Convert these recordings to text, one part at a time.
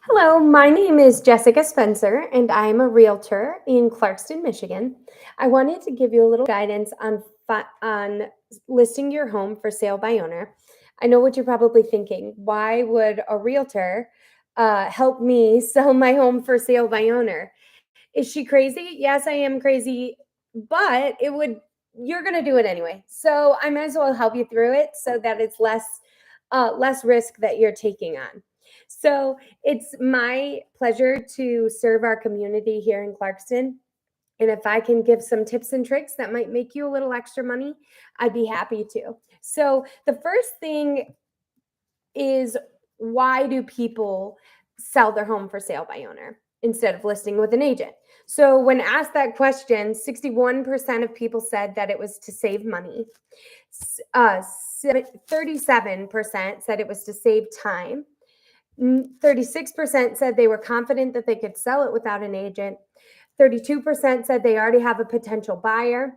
Hello, my name is Jessica Spencer, and I'm a realtor in Clarkston, Michigan. I wanted to give you a little guidance on listing your home for sale by owner. I know what you're probably thinking. Why would a realtor help me sell my home for sale by owner? Is she crazy? Yes, I am crazy, but it would. You're gonna do it anyway, so I might as well help you through it so that it's less risk that you're taking on. So it's my pleasure to serve our community here in Clarkston. And if I can give some tips and tricks that might make you a little extra money, I'd be happy to. So the first thing is, why do people sell their home for sale by owner instead of listing with an agent? So when asked that question, 61% of people said that it was to save money. 37% said it was to save time. 36% said they were confident that they could sell it without an agent. 32% said they already have a potential buyer.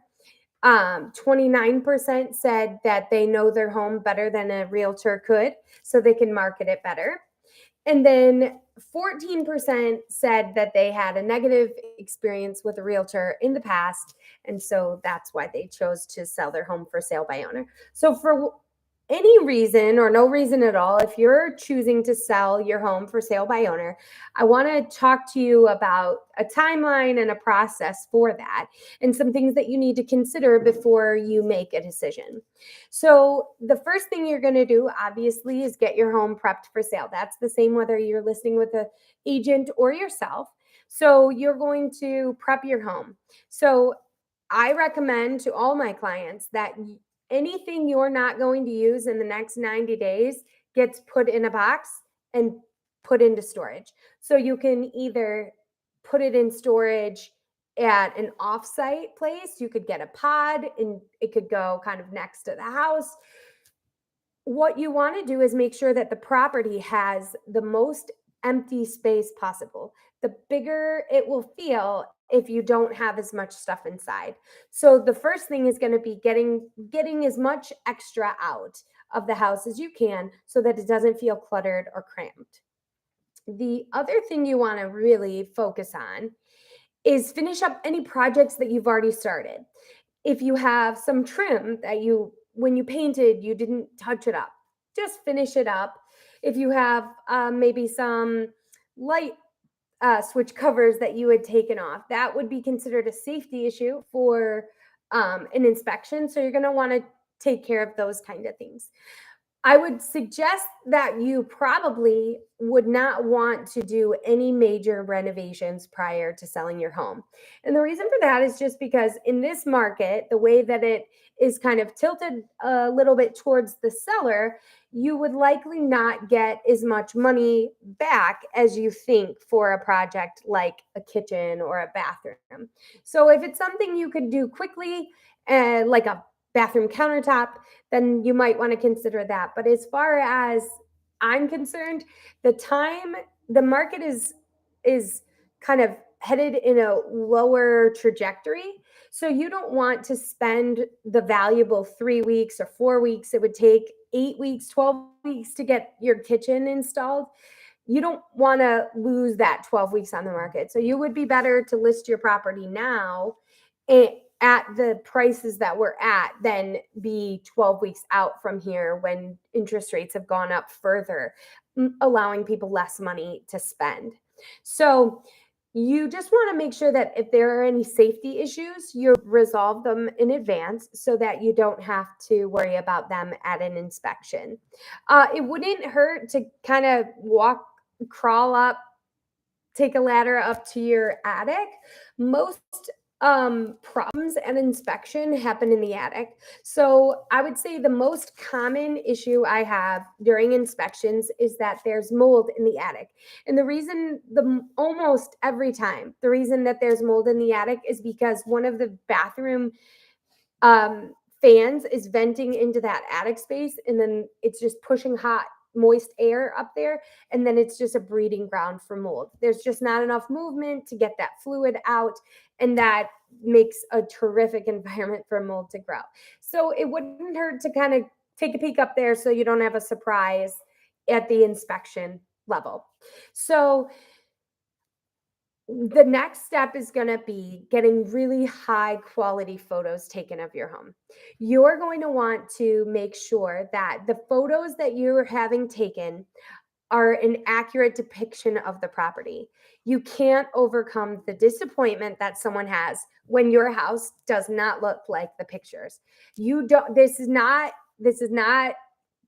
29% said that they know their home better than a realtor could, so they can market it better. And then 14% said that they had a negative experience with a realtor in the past. And so that's why they chose to sell their home for sale by owner. So, for any reason or no reason at all, if you're choosing to sell your home for sale by owner, I want to talk to you about a timeline and a process for that and some things that you need to consider before you make a decision. So, the first thing you're going to do, obviously, is get your home prepped for sale. That's the same whether you're listing with an agent or yourself. So, you're going to prep your home. So, I recommend to all my clients that anything you're not going to use in the next 90 days gets put in a box and put into storage. So you can either put it in storage at an offsite place, you could get a pod and it could go kind of next to the house. What you want to do is make sure that the property has the most empty space possible. The bigger it will feel if you don't have as much stuff inside. So the first thing is going to be getting as much extra out of the house as you can so that it doesn't feel cluttered or cramped. The other thing you want to really focus on is finish up any projects that you've already started. If you have some trim that when you painted, you didn't touch it up, just finish it up. If you have maybe some light switch covers that you had taken off, that would be considered a safety issue for an inspection. So you're going to want to take care of those kind of things. I would suggest that you probably would not want to do any major renovations prior to selling your home. And the reason for that is just because in this market, the way that it is kind of tilted a little bit towards the seller, you would likely not get as much money back as you think for a project like a kitchen or a bathroom. So if it's something you could do quickly, like a bathroom countertop, then you might want to consider that. But as far as I'm concerned, the market is kind of headed in a lower trajectory. So you don't want to spend the valuable 3 weeks or 4 weeks. It would take 8 weeks, 12 weeks to get your kitchen installed. You don't want to lose that 12 weeks on the market. So you would be better to list your property now at the prices that we're at than be 12 weeks out from here when interest rates have gone up further, allowing people less money to spend. So you just want to make sure that if there are any safety issues, you resolve them in advance so that you don't have to worry about them at an inspection. It wouldn't hurt to kind of crawl up, take a ladder up to your attic. Most problems and inspection happen in the attic. So I would say the most common issue I have during inspections is that there's mold in the attic. And the reason almost every time the reason that there's mold in the attic is because one of the bathroom um, fans is venting into that attic space, and then it's just pushing hot, moist air up there, and then it's just a breeding ground for mold. There's just not enough movement to get that fluid out, and that makes a terrific environment for mold to grow. So it wouldn't hurt to kind of take a peek up there so you don't have a surprise at the inspection. level. So the next step is going to be getting really high quality photos taken of your home. You're going to want to make sure that the photos that you're having taken are an accurate depiction of the property. You can't overcome the disappointment that someone has when your house does not look like the pictures. You don't this is not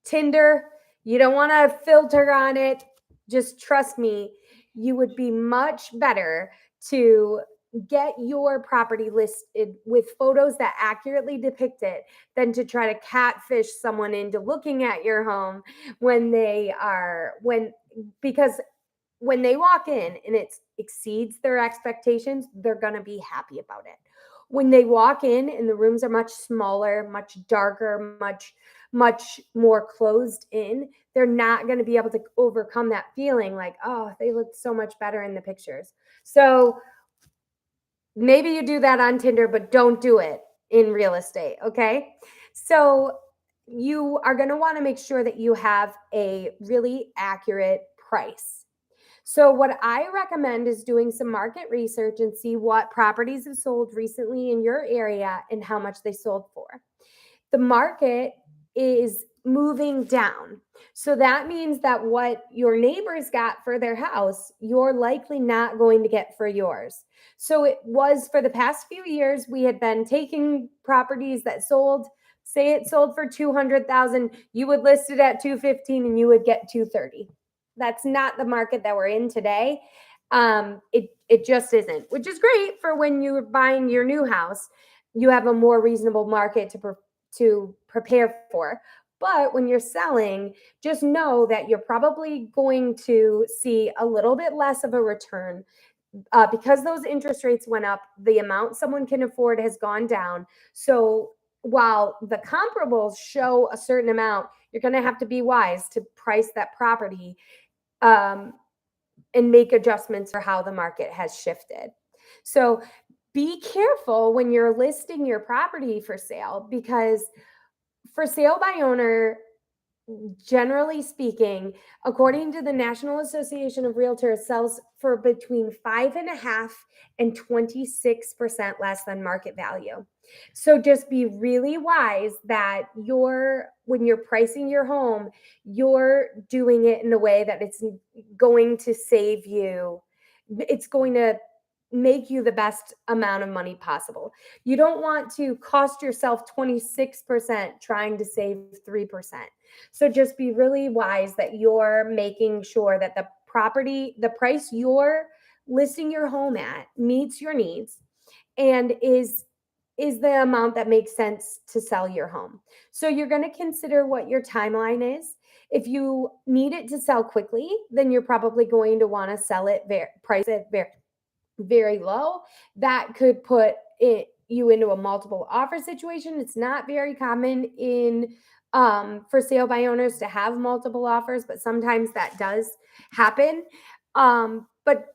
Tinder. You don't want to filter on it. Just trust me, you would be much better to get your property listed with photos that accurately depict it than to try to catfish someone into looking at your home when they are when because when they walk in and it exceeds their expectations, they're going to be happy about it. When they walk in and the rooms are much smaller, much darker, much more closed in, they're not going to be able to overcome that feeling like, oh, they look so much better in the pictures. So maybe you do that on Tinder, but don't do it in real estate. Okay. So you are going to want to make sure that you have a really accurate price. So, what I recommend is doing some market research and see what properties have sold recently in your area and how much they sold for. The market is moving down. So that means that what your neighbors got for their house, you're likely not going to get for yours. So it was for the past few years, we had been taking properties that sold, say it sold for 200,000, you would list it at 215 and you would get 230. That's not the market that we're in today. It just isn't, which is great for when you're buying your new house. You have a more reasonable market to prepare for. But when you're selling, just know that you're probably going to see a little bit less of a return because those interest rates went up. The amount someone can afford has gone down. So while the comparables show a certain amount, you're going to have to be wise to price that property um, and make adjustments for how the market has shifted. So be careful when you're listing your property for sale because for sale by owner, generally speaking, according to the National Association of Realtors, sells for between 5.5 and 26% less than market value. So just be really wise that when you're pricing your home, you're doing it in a way that it's going to save you. It's going to make you the best amount of money possible. You don't want to cost yourself 26% trying to save 3%. So just be really wise that you're making sure that the price you're listing your home at meets your needs and is the amount that makes sense to sell your home. So you're going to consider what your timeline is. If you need it to sell quickly, then you're probably going to want to price it very low. That could put you into a multiple offer situation. It's not very common in for sale by owners to have multiple offers, but sometimes that does happen. But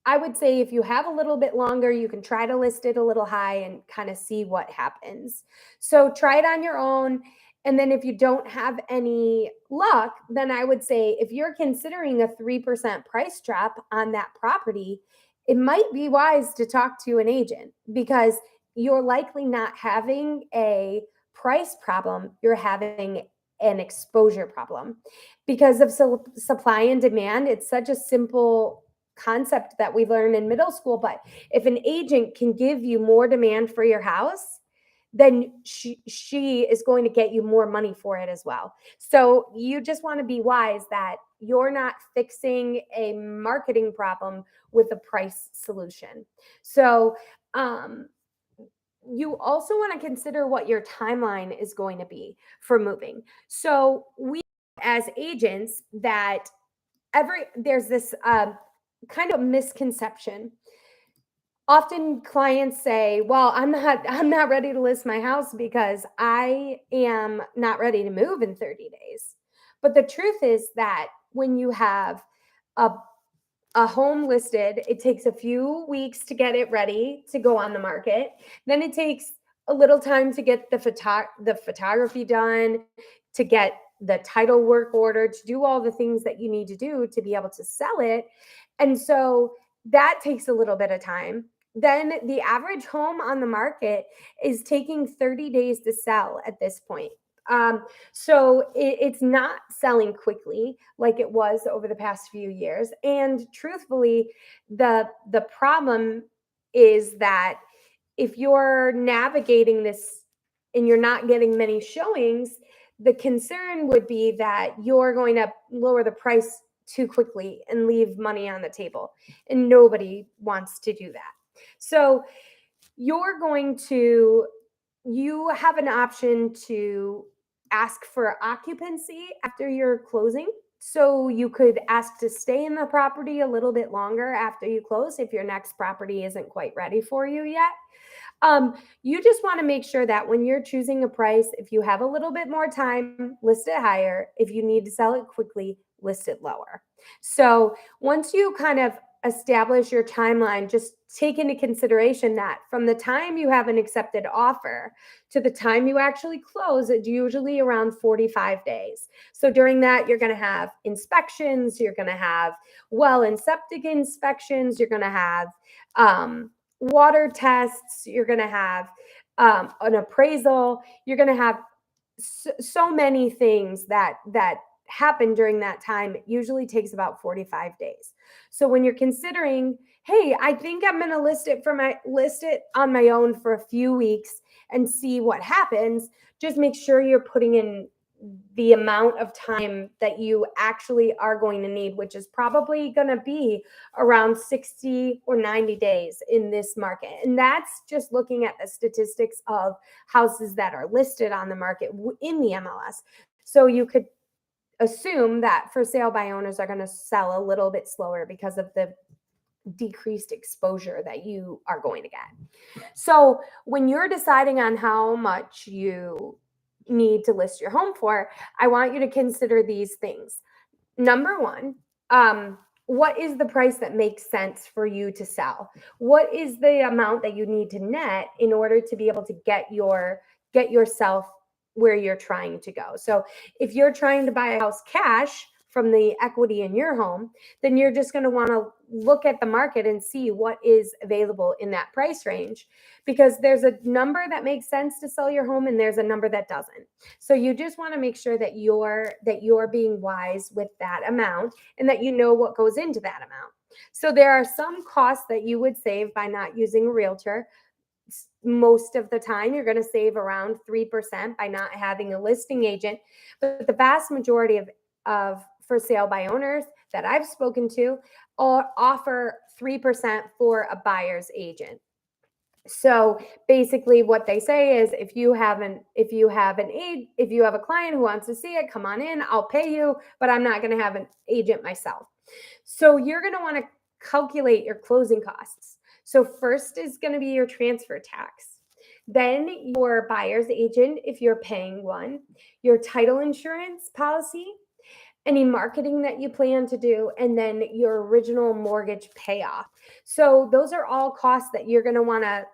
I would say if you have a little bit longer, you can try to list it a little high and kind of see what happens. So try it on your own. And then if you don't have any luck, then I would say if you're considering a 3% price drop on that property, it might be wise to talk to an agent because you're likely not having a price problem, you're having an exposure problem. Because of supply and demand, it's such a simple concept that we learn in middle school. But if an agent can give you more demand for your house, then she is going to get you more money for it as well. So you just want to be wise that you're not fixing a marketing problem with a price solution. So you also want to consider what your timeline is going to be for moving. So we as agents that there's this kind of misconception. Often clients say, "Well, I'm not ready to list my house because I am not ready to move in 30 days." But the truth is that when you have a a home listed, it takes a few weeks to get it ready to go on the market. Then it takes a little time to get the photography done, to get the title work order, to do all the things that you need to do to be able to sell it. And so that takes a little bit of time. Then the average home on the market is taking 30 days to sell at this point. So it's not selling quickly like it was over the past few years. And truthfully, the problem is that if you're navigating this and you're not getting many showings, the concern would be that you're going to lower the price too quickly and leave money on the table. And nobody wants to do that. So you're going to, you have an option to ask for occupancy after your closing. So you could ask to stay in the property a little bit longer after you close if your next property isn't quite ready for you yet. You just want to make sure that when you're choosing a price, if you have a little bit more time, list it higher. If you need to sell it quickly, list it lower. So once you kind of establish your timeline, just take into consideration that from the time you have an accepted offer to the time you actually close, it's usually around 45 days. So during that, you're going to have inspections, you're going to have well and septic inspections, you're going to have water tests, you're going to have an appraisal, you're going to have so many things that happen during that time. It usually takes about 45 days. So when you're considering, hey, I think I'm going to list it on my own for a few weeks and see what happens, just make sure you're putting in the amount of time that you actually are going to need, which is probably going to be around 60 or 90 days in this market. And that's just looking at the statistics of houses that are listed on the market in the MLS. So you could assume that for sale by owners are going to sell a little bit slower because of the decreased exposure that you are going to get. So when you're deciding on how much you need to list your home for, I want you to consider these things. Number one, what is the price that makes sense for you to sell? What is the amount that you need to net in order to be able to get yourself where you're trying to go? So if you're trying to buy a house cash from the equity in your home, then you're just going to want to look at the market and see what is available in that price range, because there's a number that makes sense to sell your home and there's a number that doesn't. So you just want to make sure that you're being wise with that amount and that you know what goes into that amount. So there are some costs that you would save by not using a realtor. Most of the time, you're going to save around 3% by not having a listing agent. But the vast majority of for sale by owners that I've spoken to offer 3% for a buyer's agent. So basically what they say is if you have a client who wants to see it, come on in, I'll pay you, but I'm not going to have an agent myself. So you're going to want to calculate your closing costs. So first is going to be your transfer tax. Then your buyer's agent, if you're paying one, your title insurance policy, any marketing that you plan to do, and then your original mortgage payoff. So those are all costs that you're going to want to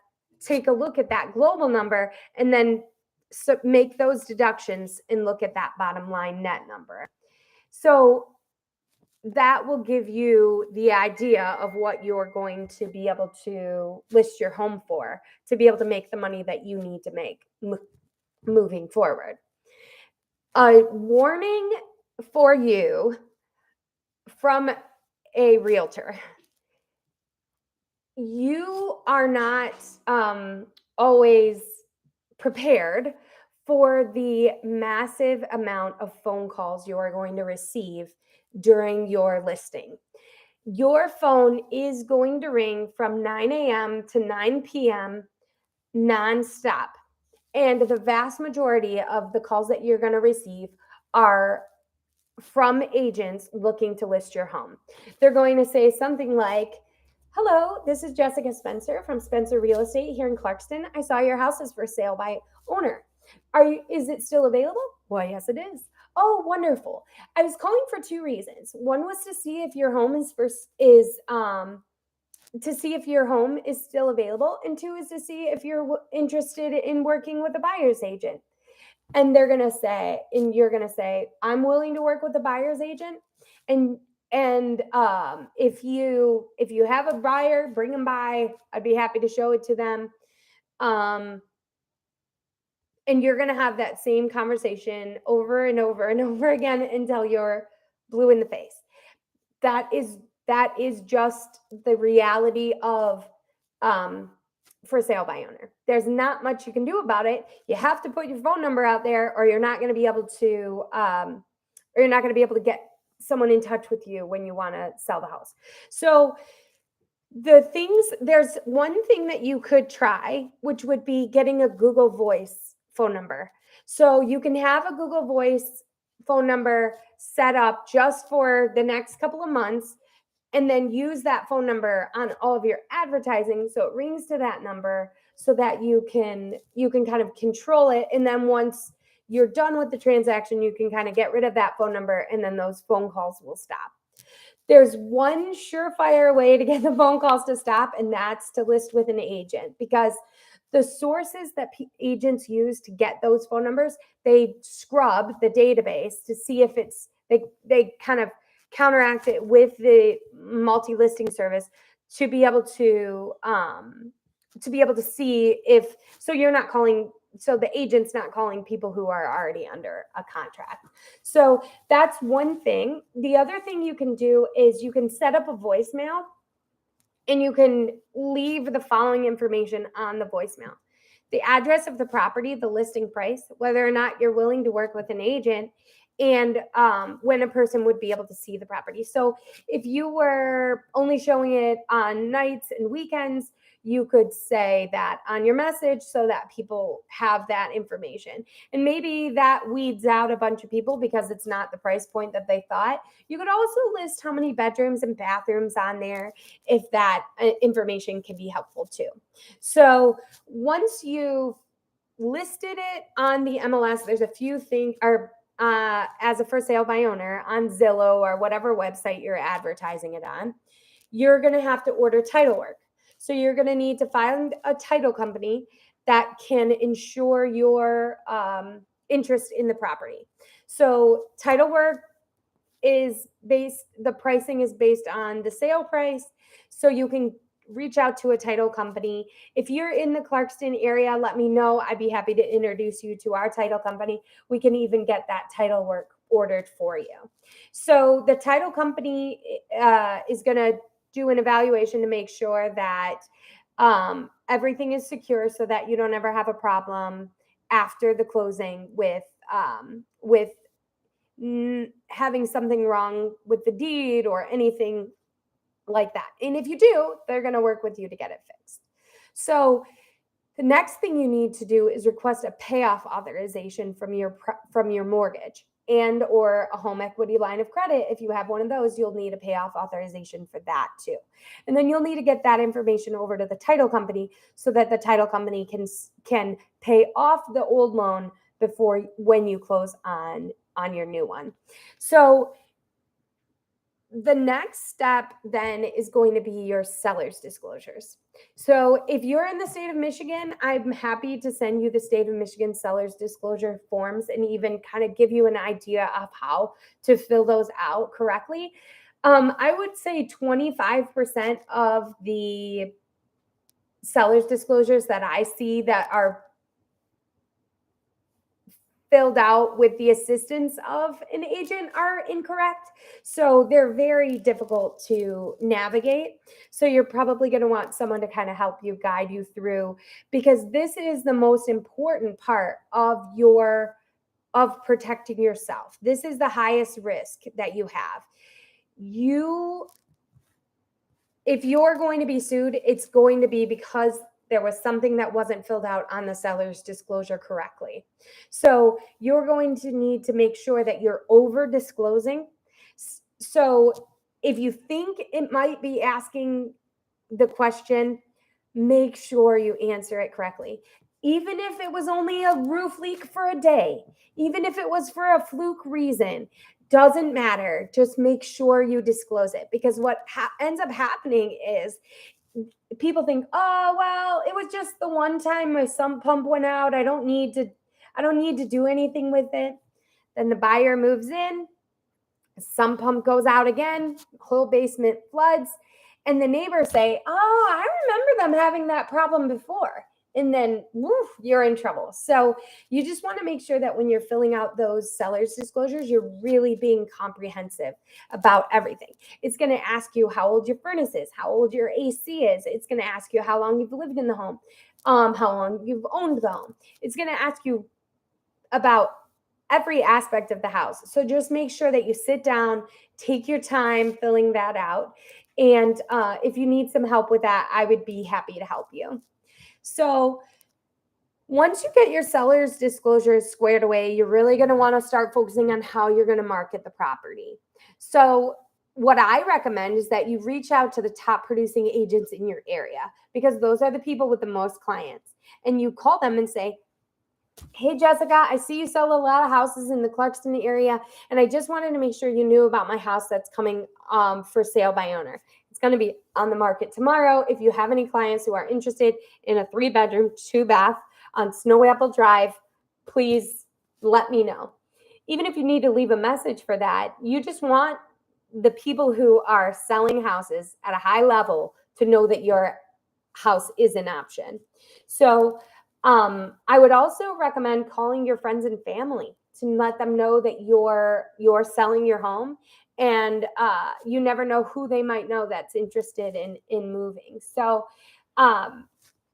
take a look at that global number and then make those deductions and look at that bottom line net number. So that will give you the idea of what you're going to be able to list your home for to be able to make the money that you need to make moving forward. A warning for you from a realtor: you are not always prepared for the massive amount of phone calls you are going to receive during your listing. Your phone is going to ring from 9 a.m. to 9 p.m. nonstop. And the vast majority of the calls that you're going to receive are from agents looking to list your home. They're going to say something like, "Hello, this is Jessica Spencer from Spencer Real Estate here in Clarkston. I saw your house is for sale by owner. Is it still available?" "Why, yes, it is." "Oh, wonderful. I was calling for two reasons. One was to see if your home is still available, and two is to see if you're interested in working with a buyer's agent." and they're going to say, and you're going to say, I'm willing to work with the buyer's agent. And if you have a buyer, bring them by. I'd be happy to show it to them. Um, and you're going to have that same conversation over and over and over again until you're blue in the face. That is just the reality of for sale by owner. There's not much you can do about it. You have to put your phone number out there, or you're not going to be able to get someone in touch with you when you want to sell the house. So there's one thing that you could try, which would be getting a Google Voice phone number. So you can have a Google Voice phone number set up just for the next couple of months, and then use that phone number on all of your advertising so it rings to that number, so that you can kind of control it. And then once you're done with the transaction, you can kind of get rid of that phone number, and then those phone calls will stop. There's one surefire way to get the phone calls to stop, and that's to list with an agent, because the sources that agents use to get those phone numbers, they scrub the database to see if it's, they kind of counteract it with the multi-listing service to be able to see if, so you're not calling, so the agent's not calling people who are already under a contract. So that's one thing. The other thing you can do is you can set up a voicemail, and you can leave the following information on the voicemail: the address of the property, the listing price, whether or not you're willing to work with an agent, and when a person would be able to see the property. So if you were only showing it on nights and weekends, you could say that on your message so that people have that information. And maybe that weeds out a bunch of people because it's not the price point that they thought. You could also list how many bedrooms and bathrooms on there, if that information can be helpful too. So once you've listed it on the MLS, there's a few things, or as a for sale by owner on Zillow or whatever website you're advertising it on, you're going to have to order title work. So you're going to need to find a title company that can ensure your interest in the property. So title work is the pricing is based on the sale price. So you can reach out to a title company. If you're in the Clarkston area, let me know. I'd be happy to introduce you to our title company. We can even get that title work ordered for you. So the title company is going to do an evaluation to make sure that everything is secure, so that you don't ever have a problem after the closing with having something wrong with the deed or anything like that. And if you do, they're going to work with you to get it fixed. So the next thing you need to do is request a payoff authorization from your mortgage and or a home equity line of credit. If you have one of those, you'll need a payoff authorization for that too. And then you'll need to get that information over to the title company so that the title company can pay off the old loan when you close on your new one. So the next step then is going to be your seller's disclosures. So if you're in the state of Michigan, I'm happy to send you the state of Michigan seller's disclosure forms and even kind of give you an idea of how to fill those out correctly. I would say 25% of the seller's disclosures that I see that are filled out with the assistance of an agent are incorrect. So they're very difficult to navigate. So you're probably going to want someone to kind of help you, guide you through, because this is the most important part of protecting yourself. This is the highest risk that you have. If you're going to be sued, it's going to be because there was something that wasn't filled out on the seller's disclosure correctly. So you're going to need to make sure that you're over disclosing. So if you think it might be asking the question, make sure you answer it correctly. Even if it was only a roof leak for a day, even if it was for a fluke reason, doesn't matter. Just make sure you disclose it, because what ends up happening is people think, oh, well, it was just the one time my sump pump went out. I don't need to I don't need to do anything with it. Then the buyer moves in, sump pump goes out again, whole basement floods, and the neighbors say, oh, I remember them having that problem before. And then woof, you're in trouble. So you just want to make sure that when you're filling out those seller's disclosures, you're really being comprehensive about everything. It's going to ask you how old your furnace is, how old your AC is. It's going to ask you how long you've lived in the home, how long you've owned the home. It's going to ask you about every aspect of the house. So just make sure that you sit down, take your time filling that out. And if you need some help with that, I would be happy to help you. So once you get your seller's disclosures squared away, you're really going to want to start focusing on how you're going to market the property. So what I recommend is that you reach out to the top producing agents in your area, because those are the people with the most clients. And you call them and say, hey, Jessica, I see you sell a lot of houses in the Clarkston area, and I just wanted to make sure you knew about my house that's coming for sale by owner. It's going to be on the market tomorrow. If you have any clients who are interested in a 3-bedroom, 2-bath on Snow Apple Drive, please let me know. Even if you need to leave a message for that, you just want the people who are selling houses at a high level to know that your house is an option. So I would also recommend calling your friends and family to let them know that you're selling your home, and you never know who they might know that's interested in moving. So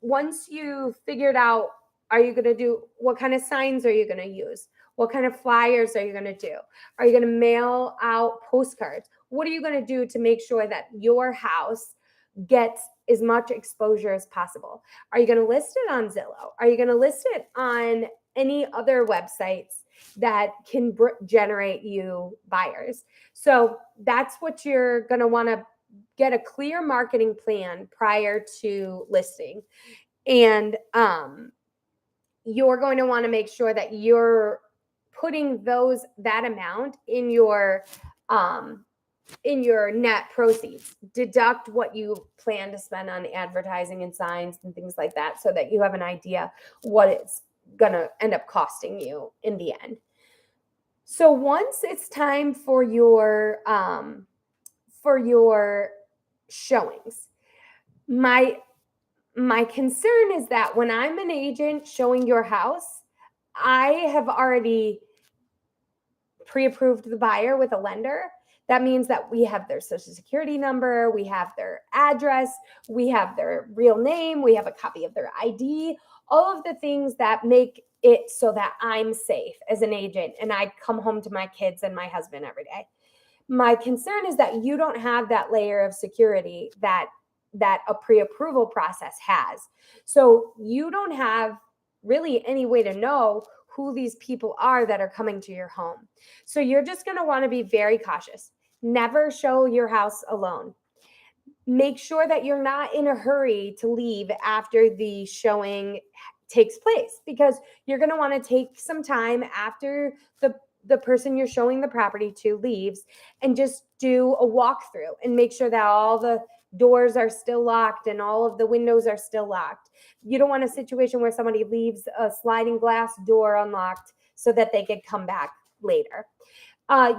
once you figured out, what kind of signs are you going to use? What kind of flyers are you going to do? Are you going to mail out postcards? What are you going to do to make sure that your house gets as much exposure as possible? Are you going to list it on Zillow? Are you going to list it on any other websites that can generate you buyers? So that's what you're going to want to get a clear marketing plan prior to listing. And you're going to want to make sure that you're putting that amount in your net proceeds. Deduct what you plan to spend on advertising and signs and things like that, so that you have an idea what it's going to end up costing you in the end. So once it's time for your showings, my concern is that when I'm an agent showing your house, I have already pre-approved the buyer with a lender. That means that we have their social security number, we have their address, we have their real name, we have a copy of their ID, all of the things that make it so that I'm safe as an agent and I come home to my kids and my husband every day. My concern is that you don't have that layer of security that a pre-approval process has. So you don't have really any way to know who these people are that are coming to your home. So you're just going to want to be very cautious. Never show your house alone. Make sure that you're not in a hurry to leave after the showing takes place, because you're going to want to take some time after the person you're showing the property to leaves and just do a walkthrough and make sure that all the doors are still locked and all of the windows are still locked. You don't want a situation where somebody leaves a sliding glass door unlocked so that they could come back later.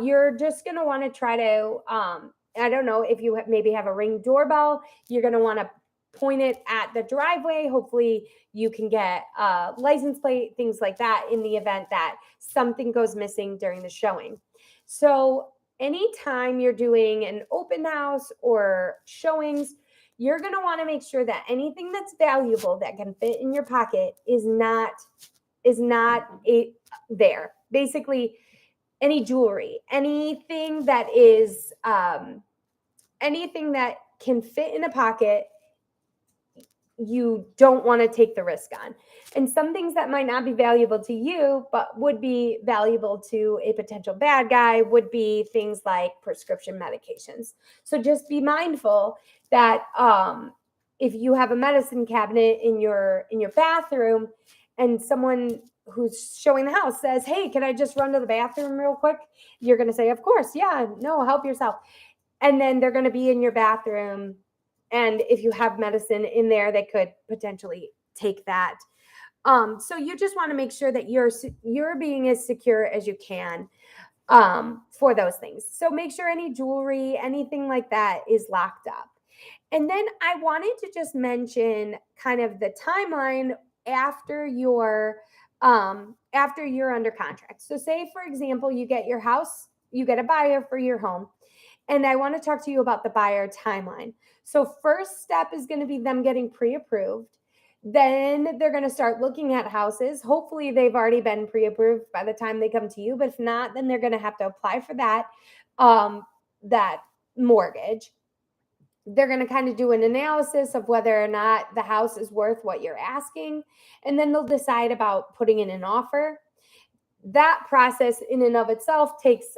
You're just going to want to try to, I don't know, if you maybe have a Ring doorbell, you're going to want to point it at the driveway. Hopefully you can get a license plate, things like that, in the event that something goes missing during the showing. So anytime you're doing an open house or showings, you're going to want to make sure that anything that's valuable that can fit in your pocket is not there. Basically, any jewelry, anything that is anything that can fit in a pocket, you don't want to take the risk on. And some things that might not be valuable to you, but would be valuable to a potential bad guy, would be things like prescription medications. So just be mindful that if you have a medicine cabinet in your bathroom and someone who's showing the house says, hey, can I just run to the bathroom real quick? You're going to say, of course. Yeah, no, help yourself. And then they're going to be in your bathroom. And if you have medicine in there, they could potentially take that. So you just want to make sure that you're being as secure as you can for those things. So make sure any jewelry, anything like that is locked up. And then I wanted to just mention kind of the timeline after you're under contract. So say for example, you get your house, you get a buyer for your home, and I want to talk to you about the buyer timeline. So first step is going to be them getting pre-approved. Then they're going to start looking at houses. Hopefully they've already been pre-approved by the time they come to you, but if not, then they're going to have to apply for that mortgage. They're going to kind of do an analysis of whether or not the house is worth what you're asking, and then they'll decide about putting in an offer. That process in and of itself takes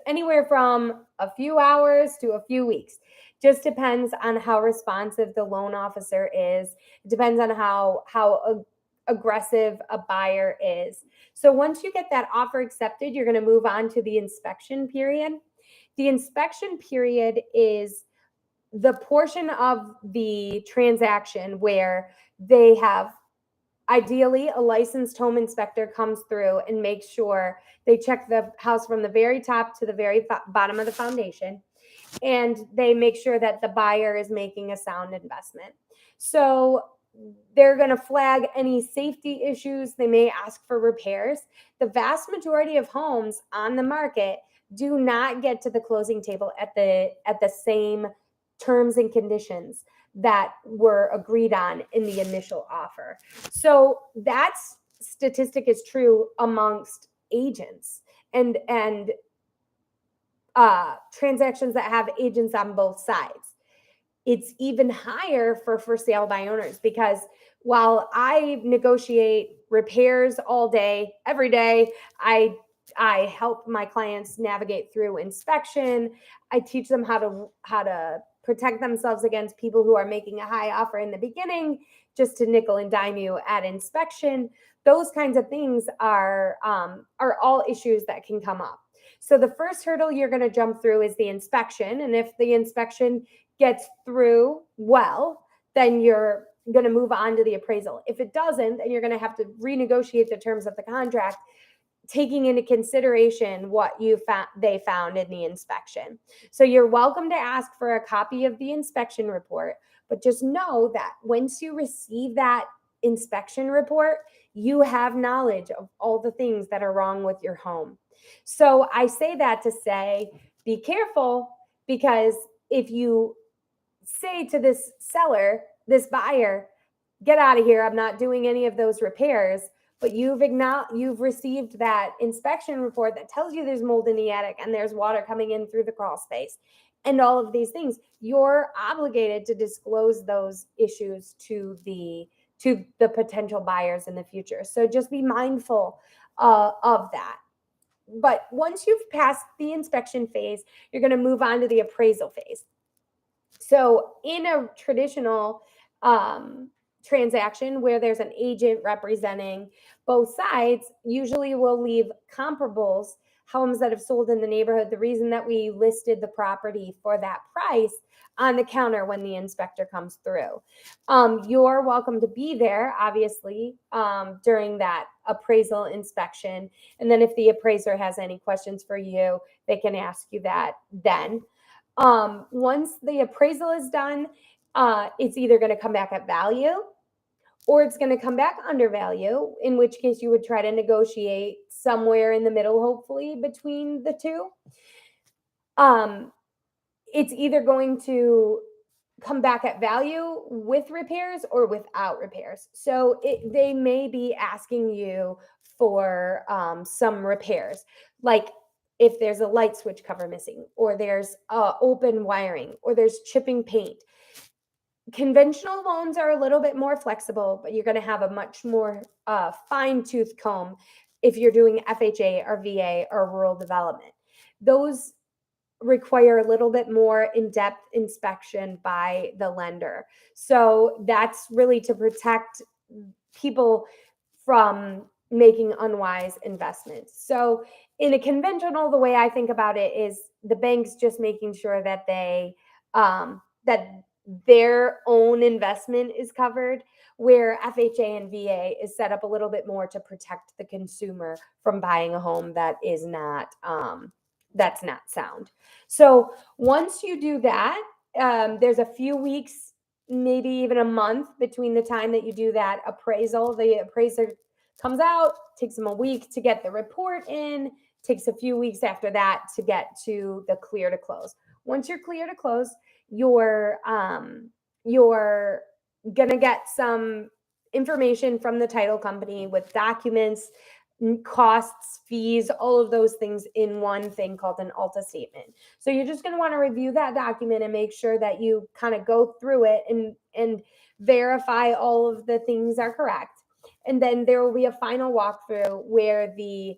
anywhere from a few hours to a few weeks. Just depends on how responsive the loan officer is. It depends on how aggressive a buyer is. So once you get that offer accepted, you're going to move on to the inspection period. The inspection period is the portion of the transaction where they have ideally a licensed home inspector comes through and makes sure they check the house from the very top to the very bottom of the foundation, and they make sure that the buyer is making a sound investment. So they're going to flag any safety issues. They may ask for repairs. The vast majority of homes on the market do not get to the closing table at the same terms and conditions that were agreed on in the initial offer. So that statistic is true amongst agents and transactions that have agents on both sides. It's even higher for sale by owners, because while I negotiate repairs all day, every day, I help my clients navigate through inspection. I teach them how to protect themselves against people who are making a high offer in the beginning just to nickel and dime you at inspection. Those kinds of things are all issues that can come up. So the first hurdle you're going to jump through is the inspection. And if the inspection gets through well, then you're going to move on to the appraisal. If it doesn't, then you're going to have to renegotiate the terms of the contract, taking into consideration what they found in the inspection. So you're welcome to ask for a copy of the inspection report, but just know that once you receive that inspection report, you have knowledge of all the things that are wrong with your home. So I say that to say, be careful, because if you say to this seller, this buyer, get out of here, I'm not doing any of those repairs, but you've received that inspection report that tells you there's mold in the attic and there's water coming in through the crawl space and all of these things, you're obligated to disclose those issues to the potential buyers in the future. So just be mindful of that. But once you've passed the inspection phase, you're going to move on to the appraisal phase. So in a traditional transaction where there's an agent representing both sides, usually we'll leave comparables, homes that have sold in the neighborhood, the reason that we listed the property for that price, on the counter when the inspector comes through. You're welcome to be there, obviously, during that appraisal inspection. And then if the appraiser has any questions for you, they can ask you that then. Once the appraisal is done, it's either going to come back at value or it's going to come back under value, in which case you would try to negotiate somewhere in the middle, hopefully between the two. It's either going to come back at value with repairs or without repairs. So they may be asking you for some repairs, like if there's a light switch cover missing, or there's open wiring, or there's chipping paint. Conventional loans are a little bit more flexible, but you're going to have a much more fine-tooth comb if you're doing FHA or VA or rural development. Those require a little bit more in-depth inspection by the lender. So that's really to protect people from making unwise investments. So in a conventional, the way I think about it is the bank's just making sure that their own investment is covered, where FHA and VA is set up a little bit more to protect the consumer from buying a home that is not that's not sound. So once you do that, there's a few weeks, maybe even a month between the time that you do that appraisal. The appraiser comes out, takes them a week to get the report in, takes a few weeks after that to get to the clear to close. Once you're clear to close, you're gonna get some information from the title company with documents, costs, fees, all of those things in one thing called an ALTA statement. So you're just going to want to review that document and make sure that you kind of go through it and verify all of the things are correct. And then there will be a final walkthrough where the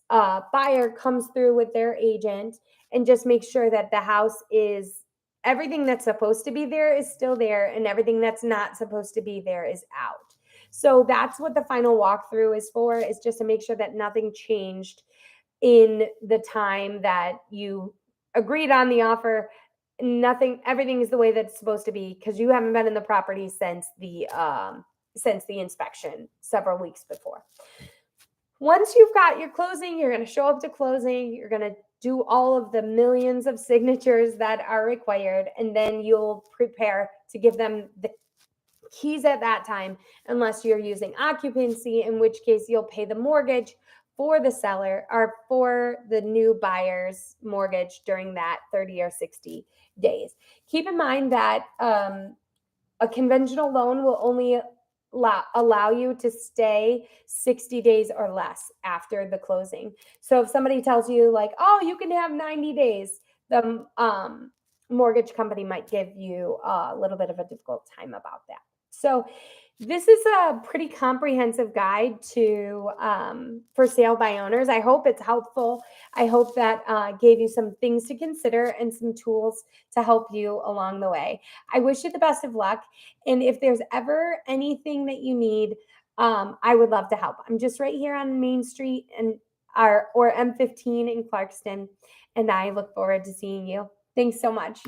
buyer comes through with their agent and just make sure that the house is everything that's supposed to be there is still there and everything that's not supposed to be there is out. So that's what the final walkthrough is for, is just to make sure that nothing changed in the time that you agreed on the offer. Everything is the way that it's supposed to be because you haven't been in the property since the inspection several weeks before. Once you've got your closing, you're going to show up to closing, you're going to do all of the millions of signatures that are required, and then you'll prepare to give them the keys at that time, unless you're using occupancy, in which case you'll pay the mortgage for the seller or for the new buyer's mortgage during that 30 or 60 days. Keep in mind that a conventional loan will only allow you to stay 60 days or less after the closing. So if somebody tells you like, oh, you can have 90 days, the mortgage company might give you a little bit of a difficult time about that. So this is a pretty comprehensive guide to for sale by owners. I hope it's helpful. I hope that gave you some things to consider and some tools to help you along the way. I wish you the best of luck. And if there's ever anything that you need, I would love to help. I'm just right here on Main Street and or M15 in Clarkston, and I look forward to seeing you. Thanks so much.